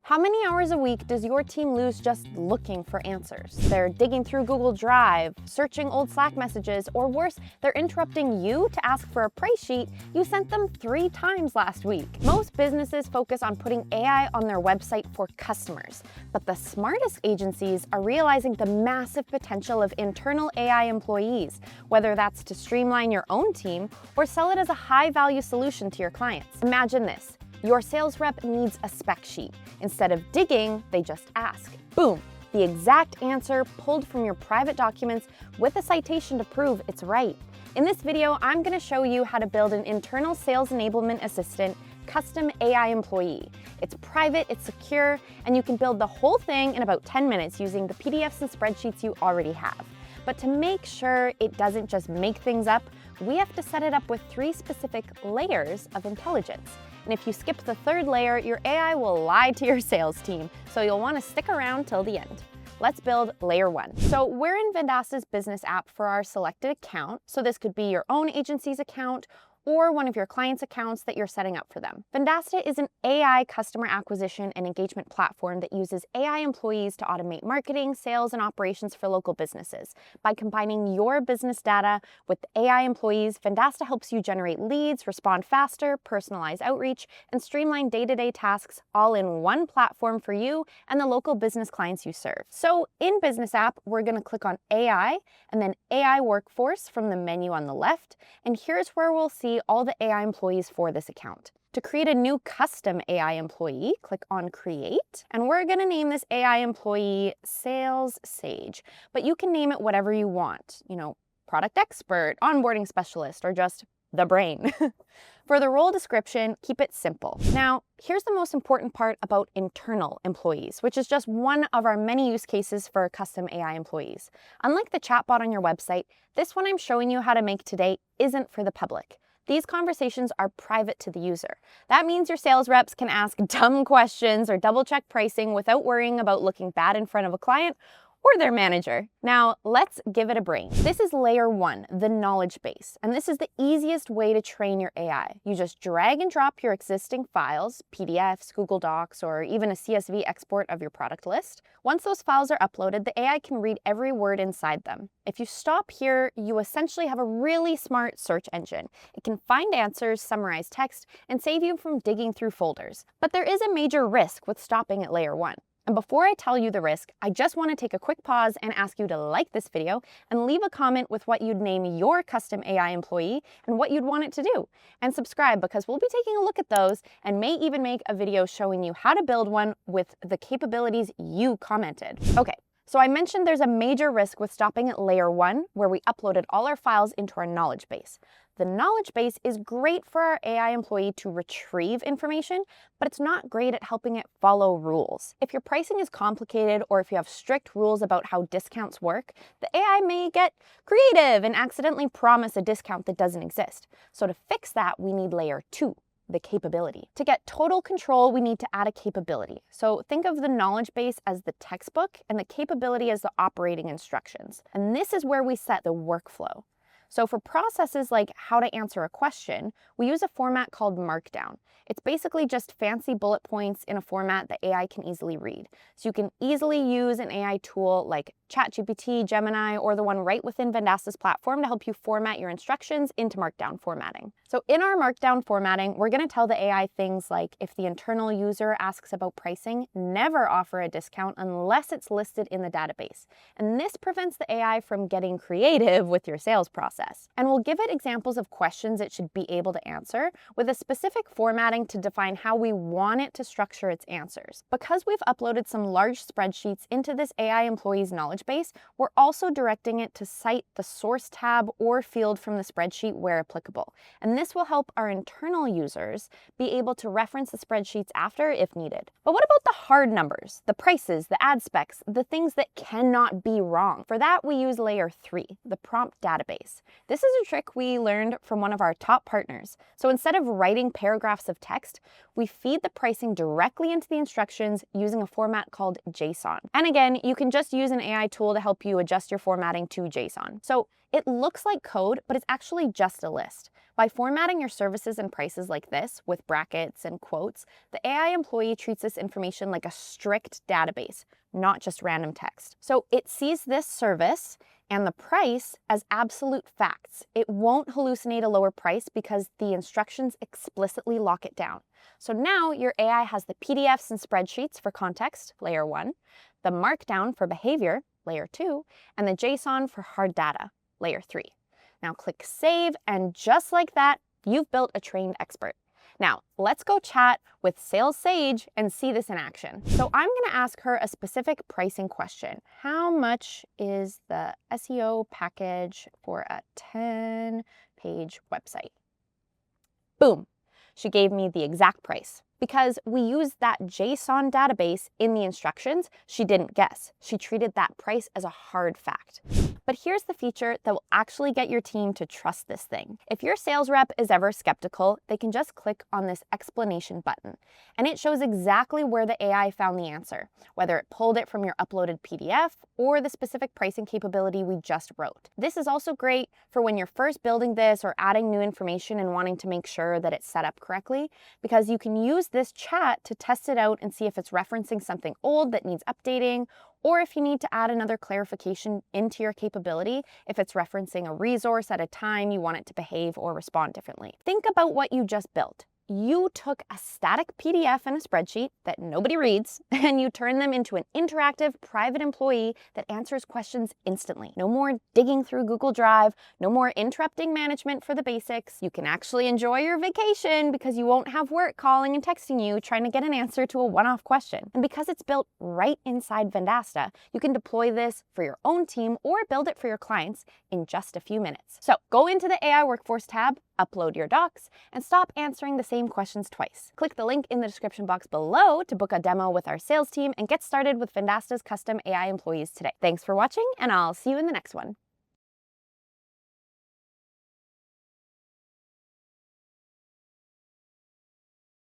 How many hours a week does your team lose just looking for answers? They're digging through Google Drive, searching old Slack messages, or worse, they're interrupting you to ask for a price sheet you sent them 3 times last week. Most businesses focus on putting AI on their website for customers, but the smartest agencies are realizing the massive potential of internal AI employees, whether that's to streamline your own team or sell it as a high-value solution to your clients. Imagine this. Your sales rep needs a spec sheet. Instead of digging, they just ask. Boom! The exact answer pulled from your private documents with a citation to prove it's right. In this video, I'm going to show you how to build an internal sales enablement assistant custom AI employee. It's private, it's secure, and you can build the whole thing in about 10 minutes using the PDFs and spreadsheets you already have. But to make sure it doesn't just make things up, we have to set it up with 3 specific layers of intelligence. And if you skip the 3rd layer, your AI will lie to your sales team, so you'll want to stick around till the end. Let's build layer 1. So we're in Vendasta's business app for our selected account. So this could be your own agency's account or one of your clients' accounts that you're setting up for them. Vendasta is an AI customer acquisition and engagement platform that uses AI employees to automate marketing, sales, and operations for local businesses. By combining your business data with AI employees, Vendasta helps you generate leads, respond faster, personalize outreach, and streamline day-to-day tasks all in one platform for you and the local business clients you serve. So in Business App, we're going to click on AI and then AI Workforce from the menu on the left. And here's where we'll see all the AI employees for this account. To create a new custom AI employee, click on Create, and we're going to name this AI employee Sales Sage, but you can name it whatever you want, product expert, onboarding specialist, or just the brain. For the role description, keep it simple. Now, here's the most important part about internal employees, which is just one of our many use cases for custom AI employees. Unlike the chatbot on your website, this one I'm showing you how to make today isn't for the public. These conversations are private to the user. That means your sales reps can ask dumb questions or double-check pricing without worrying about looking bad in front of a client or their manager. Now, let's give it a brain. This is layer 1, the knowledge base, and this is the easiest way to train your AI. You just drag and drop your existing files, PDFs, Google Docs, or even a CSV export of your product list. Once those files are uploaded, the AI can read every word inside them. If you stop here, you essentially have a really smart search engine. It can find answers, summarize text, and save you from digging through folders. But there is a major risk with stopping at layer 1. And before I tell you the risk, I just want to take a quick pause and ask you to like this video and leave a comment with what you'd name your custom AI employee and what you'd want it to do. And subscribe, because we'll be taking a look at those and may even make a video showing you how to build one with the capabilities you commented. Okay. So I mentioned there's a major risk with stopping at layer 1, where we uploaded all our files into our knowledge base. The knowledge base is great for our AI employee to retrieve information, but it's not great at helping it follow rules. If your pricing is complicated or if you have strict rules about how discounts work, the AI may get creative and accidentally promise a discount that doesn't exist. So to fix that, we need layer 2. The capability. To get total control, we need to add a capability. So think of the knowledge base as the textbook and the capability as the operating instructions. And this is where we set the workflow. So for processes like how to answer a question, we use a format called Markdown. It's basically just fancy bullet points in a format that AI can easily read. So you can easily use an AI tool like ChatGPT, Gemini, or the one right within Vendasta's platform to help you format your instructions into Markdown formatting. So in our Markdown formatting, we're going to tell the AI things like, if the internal user asks about pricing, never offer a discount unless it's listed in the database. And this prevents the AI from getting creative with your sales process. And we'll give it examples of questions it should be able to answer with a specific formatting to define how we want it to structure its answers. Because we've uploaded some large spreadsheets into this AI employee's knowledge base, we're also directing it to cite the source tab or field from the spreadsheet where applicable. And this will help our internal users be able to reference the spreadsheets after if needed. But what about the hard numbers, the prices, the ad specs, the things that cannot be wrong? For that, we use layer 3, the prompt database. This is a trick we learned from one of our top partners. So instead of writing paragraphs of text, we feed the pricing directly into the instructions using a format called JSON. And again, you can just use an AI tool to help you adjust your formatting to JSON. So it looks like code, but it's actually just a list. By formatting your services and prices like this, with brackets and quotes, the AI employee treats this information like a strict database, not just random text. So it sees this service and the price as absolute facts. It won't hallucinate a lower price because the instructions explicitly lock it down. So now your AI has the PDFs and spreadsheets for context, layer 1, the markdown for behavior, layer 2, and the JSON for hard data, layer 3. Now click Save, and just like that, you've built a trained expert. Now, let's go chat with Sales Sage and see this in action. So I'm going to ask her a specific pricing question. How much is the SEO package for a 10-page website? Boom. She gave me the exact price. Because we used that JSON database in the instructions, she didn't guess. She treated that price as a hard fact. But here's the feature that will actually get your team to trust this thing. If your sales rep is ever skeptical, they can just click on this explanation button, and it shows exactly where the AI found the answer, whether it pulled it from your uploaded PDF or the specific pricing capability we just wrote. This is also great for when you're first building this or adding new information and wanting to make sure that it's set up correctly, because you can use this chat to test it out and see if it's referencing something old that needs updating, or if you need to add another clarification into your capability, if it's referencing a resource at a time you want it to behave or respond differently. Think about what you just built. You took a static PDF and a spreadsheet that nobody reads, and you turned them into an interactive private employee that answers questions instantly. No more digging through Google Drive, no more interrupting management for the basics. You can actually enjoy your vacation because you won't have work calling and texting you trying to get an answer to a one-off question. And because it's built right inside Vendasta, you can deploy this for your own team or build it for your clients in just a few minutes. So go into the AI Workforce tab, upload your docs, and stop answering the same questions twice. Click the link in the description box below to book a demo with our sales team and get started with Vendasta's custom AI employees today. Thanks for watching, and I'll see you in the next one.